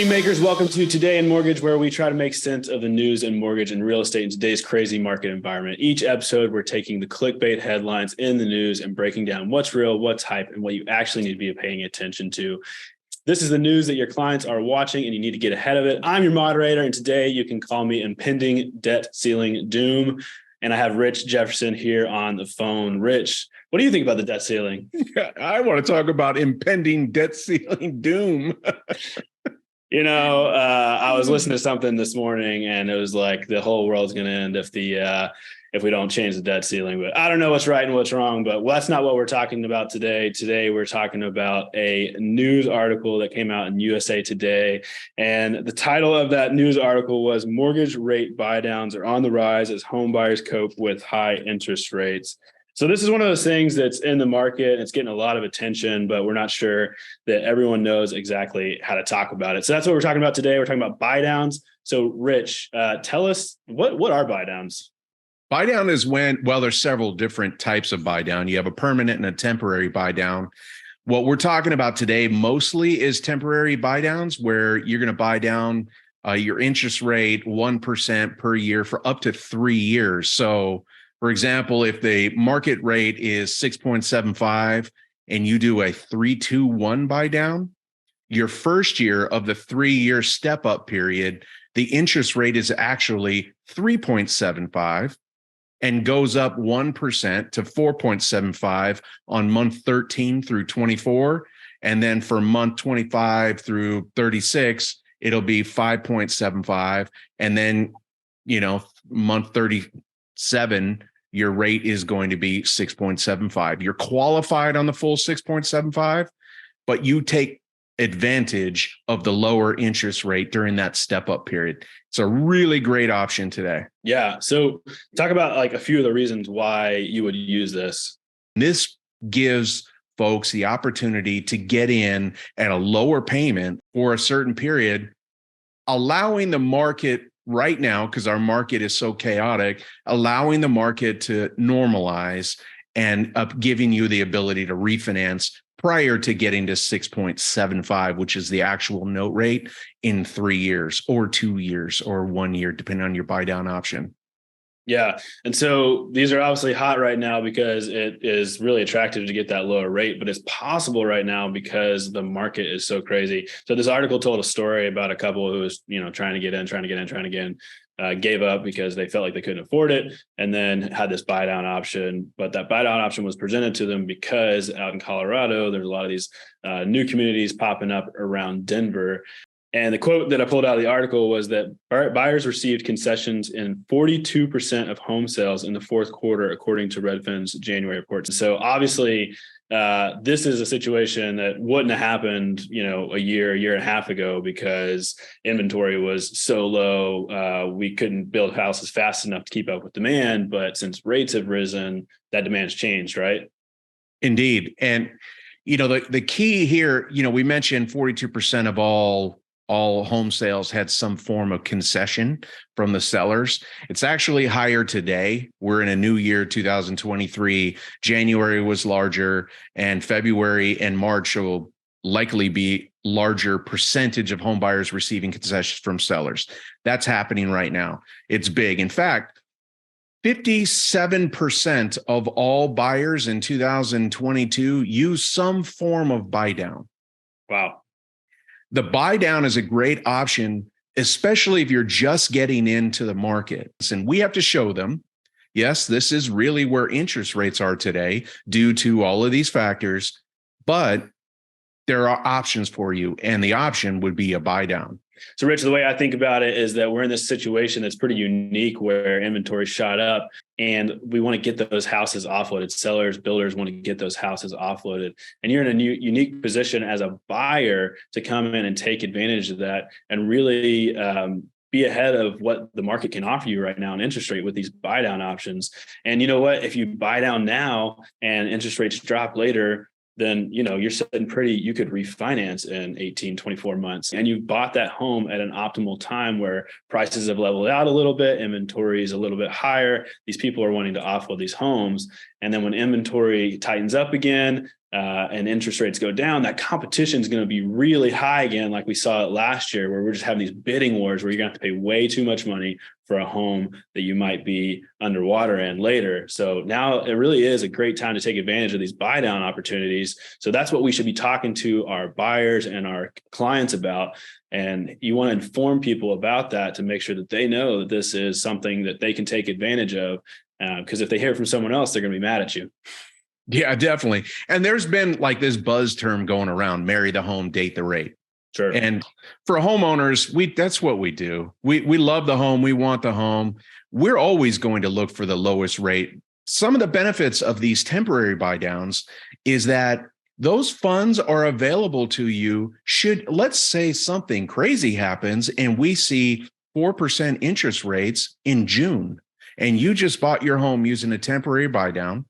Money makers, welcome to Today in Mortgage, where we try to make sense of the news in mortgage and real estate in today's crazy market environment. Each episode, we're taking the clickbait headlines in the news and breaking down what's real, what's hype, and what you actually need to be paying attention to. This is the news that your clients are watching and you need to get ahead of it. I'm your moderator, and today you can call me Impending Debt Ceiling Doom. And I have Rich Jefferson here on the phone. Rich, what do you think about the debt ceiling? I want to talk about impending debt ceiling doom. I was listening to something this morning, and it was like the whole world's going to end if we don't change the debt ceiling. But I don't know what's right and what's wrong. But that's not what we're talking about today. Today we're talking about a news article that came out in USA Today, and the title of that news article was "Mortgage Rate Buydowns Are on the Rise as Homebuyers Cope with High Interest Rates." So this is one of those things that's in the market. It's getting a lot of attention, but we're not sure that everyone knows exactly how to talk about it. So that's what we're talking about today. We're talking about buydowns. So Rich, tell us what are buydowns? Buydown is when, well, there's several different types of buydown. You have a permanent and a temporary buydown. What we're talking about today mostly is temporary buydowns, where you're going to buy down your interest rate 1% per year for up to 3 years. So for example, if the market rate is 6.75 and you do a 3-2-1 buy down, your first year of the 3-year step up period, the interest rate is actually 3.75 and goes up 1% to 4.75 on month 13 through 24. And then for month 25 through 36, it'll be 5.75. And then, month 37, your rate is going to be 6.75. You're qualified on the full 6.75, but you take advantage of the lower interest rate during that step up period. It's a really great option today. Yeah. So talk about like a few of the reasons why you would use this. This gives folks the opportunity to get in at a lower payment for a certain period, allowing the market right now, because our market is so chaotic, allowing the market to normalize and giving you the ability to refinance prior to getting to 6.75, which is the actual note rate in 3 years or 2 years or 1 year, depending on your buy down option. Yeah. And so these are obviously hot right now because it is really attractive to get that lower rate, but it's possible right now because the market is so crazy. So this article told a story about a couple who was, trying to get in, gave up because they felt like they couldn't afford it, and then had this buy down option. But that buy down option was presented to them because out in Colorado, there's a lot of these new communities popping up around Denver. And the quote that I pulled out of the article was that buyers received concessions in 42% of home sales in the fourth quarter, according to Redfin's January report. So obviously, this is a situation that wouldn't have happened, a year and a half ago because inventory was so low. We couldn't build houses fast enough to keep up with demand. But since rates have risen, that demand's changed, right? Indeed. And, the key here, we mentioned 42% of all home sales had some form of concession from the sellers. It's actually higher today. We're in a new year, 2023. January was larger, and February and March will likely be larger percentage of home buyers receiving concessions from sellers. That's happening right now. It's big. In fact, 57% of all buyers in 2022 use some form of buy down. Wow. The buy down is a great option, especially if you're just getting into the market. And we have to show them, yes, this is really where interest rates are today due to all of these factors, but there are options for you. And the option would be a buy down. So Rich, the way I think about it is that we're in this situation that's pretty unique where inventory shot up and we want to get those houses offloaded. Sellers, builders want to get those houses offloaded. And you're in a unique position as a buyer to come in and take advantage of that and really be ahead of what the market can offer you right now in interest rate with these buy down options. And you know what? If you buy down now and interest rates drop later, then, you're sitting pretty, you could refinance in 18, 24 months. And you bought that home at an optimal time where prices have leveled out a little bit, inventory is a little bit higher. These people are wanting to offload these homes. And then when inventory tightens up again, and interest rates go down, that competition is going to be really high again, like we saw it last year, where we're just having these bidding wars where you're going to have to pay way too much money for a home that you might be underwater in later. So now it really is a great time to take advantage of these buy down opportunities. So that's what we should be talking to our buyers and our clients about. And you want to inform people about that to make sure that they know that this is something that they can take advantage of. Because if they hear from someone else, they're going to be mad at you. Yeah, definitely. And there's been like this buzz term going around, marry the home, date the rate. Sure. And for homeowners, that's what we do. We love the home. We want the home. We're always going to look for the lowest rate. Some of the benefits of these temporary buy downs is that those funds are available to you should, let's say, something crazy happens and we see 4% interest rates in June, and you just bought your home using a temporary buy down.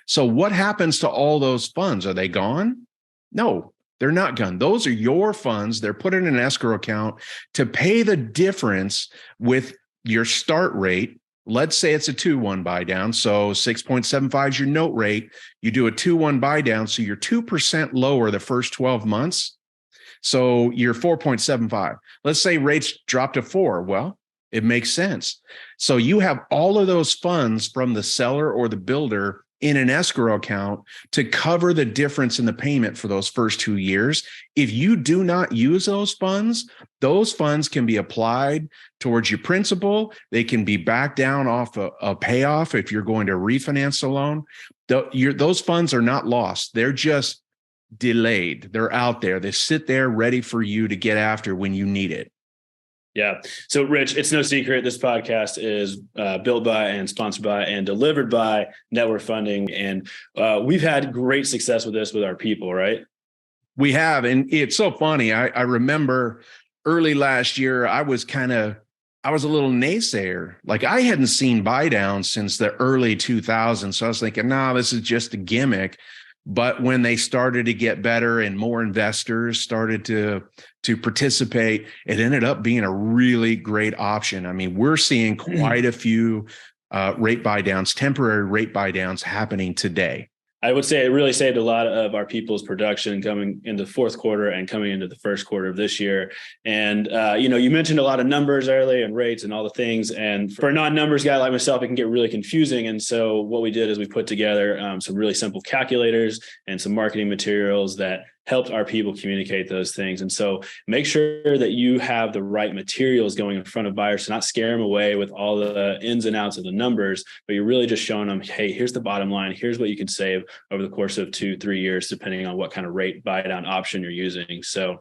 So what happens to all those funds? Are they gone? No, they're not gone. Those are your funds. They're put in an escrow account to pay the difference with your start rate. Let's say it's a 2-1 buy down. So 6.75 is your note rate. You do a 2-1 buy down. So you're 2% lower the first 12 months. So you're 4.75. Let's say rates drop to 4. Well, it makes sense. So you have all of those funds from the seller or the builder in an escrow account to cover the difference in the payment for those first 2 years. If you do not use those funds can be applied towards your principal. They can be backed down off a payoff if you're going to refinance the loan. Those funds are not lost. They're just delayed. They're out there. They sit there ready for you to get after when you need it. Yeah. So, Rich, it's no secret this podcast is built by and sponsored by and delivered by Network Funding. And we've had great success with this with our people, right? We have. And it's so funny. I remember early last year, I was a little naysayer. Like I hadn't seen buy downs since the early 2000s. So I was thinking, no, this is just a gimmick. But when they started to get better and more investors started to participate, it ended up being a really great option. I mean, we're seeing quite a few rate buy downs, temporary rate buy downs happening today. I would say it really saved a lot of our people's production coming into the fourth quarter and coming into the first quarter of this year. And, you mentioned a lot of numbers earlier and rates and all the things. And for a non-numbers guy like myself, it can get really confusing. And so what we did is we put together some really simple calculators and some marketing materials that helped our people communicate those things. And so make sure that you have the right materials going in front of buyers to not scare them away with all the ins and outs of the numbers, but you're really just showing them, hey, here's the bottom line. Here's what you can save over the course of 2-3 years, depending on what kind of rate buy down option you're using. So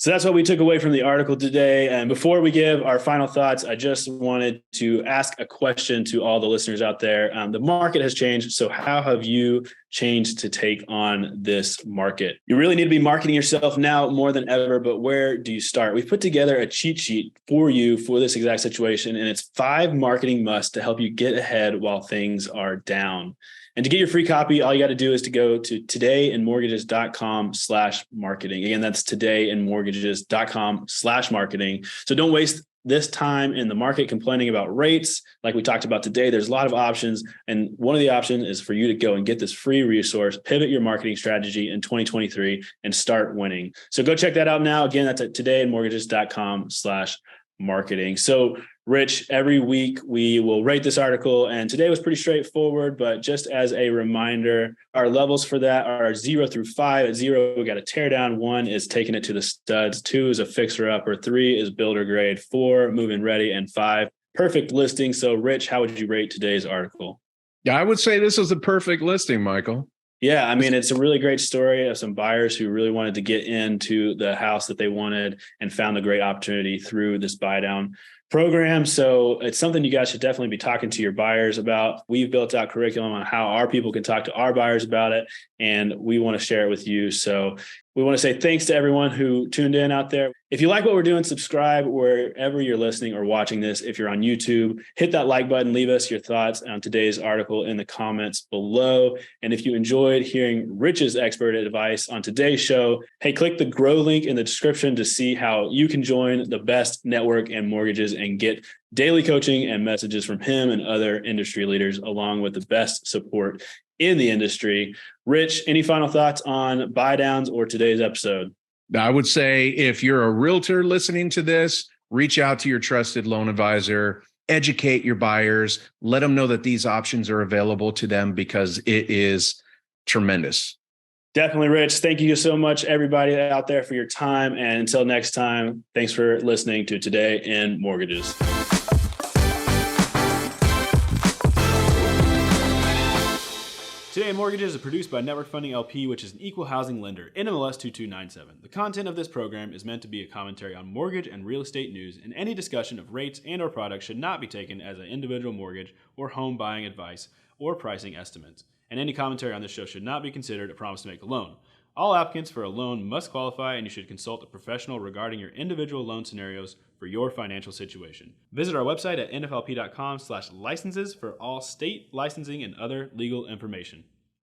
that's what we took away from the article today. And before we give our final thoughts, I just wanted to ask a question to all the listeners out there. The market has changed. So how have you changed to take on this market? You really need to be marketing yourself now more than ever, but where do you start? We've put together a cheat sheet for you for this exact situation, and it's 5 marketing musts to help you get ahead while things are down. And to get your free copy, all you got to do is to go to todayinmortgages.com/marketing. Again, that's todayinmortgages.com/marketing. So don't waste this time in the market complaining about rates. Like we talked about today, there's a lot of options. And one of the options is for you to go and get this free resource, pivot your marketing strategy in 2023 and start winning. So go check that out now. Again, that's at todayinmortgages.com/marketing. So Rich, every week we will rate this article, and today was pretty straightforward, but just as a reminder, our levels for that are 0 through 5. At 0, we got a tear down. 1 is taking it to the studs. 2 is a fixer upper. 3 is builder grade. 4, move-in ready. And 5, perfect listing. So Rich, how would you rate today's article? Yeah, I would say this is a perfect listing, Michael. Yeah, I mean, it's a really great story of some buyers who really wanted to get into the house that they wanted and found a great opportunity through this buy down program. So it's something you guys should definitely be talking to your buyers about. We've built out curriculum on how our people can talk to our buyers about it, and we want to share it with you. So we want to say thanks to everyone who tuned in out there. If you like what we're doing, subscribe wherever you're listening or watching this. If you're on YouTube, hit that like button, leave us your thoughts on today's article in the comments below. And if you enjoyed hearing Rich's expert advice on today's show, hey, click the grow link in the description to see how you can join the best network in mortgages and get daily coaching and messages from him and other industry leaders, along with the best support in the industry. Rich, any final thoughts on Buydowns or today's episode? I would say if you're a realtor listening to this, reach out to your trusted loan advisor, educate your buyers, let them know that these options are available to them because it is tremendous. Definitely, Rich. Thank you so much, everybody out there, for your time. And until next time, thanks for listening to Today in Mortgages. Today in Mortgages is produced by Network Funding LP, which is an equal housing lender, NMLS 2297. The content of this program is meant to be a commentary on mortgage and real estate news, and any discussion of rates and/or products should not be taken as an individual mortgage or home buying advice or pricing estimates. And any commentary on this show should not be considered a promise to make a loan. All applicants for a loan must qualify, and you should consult a professional regarding your individual loan scenarios for your financial situation. Visit our website at nflp.com/licenses for all state licensing and other legal information.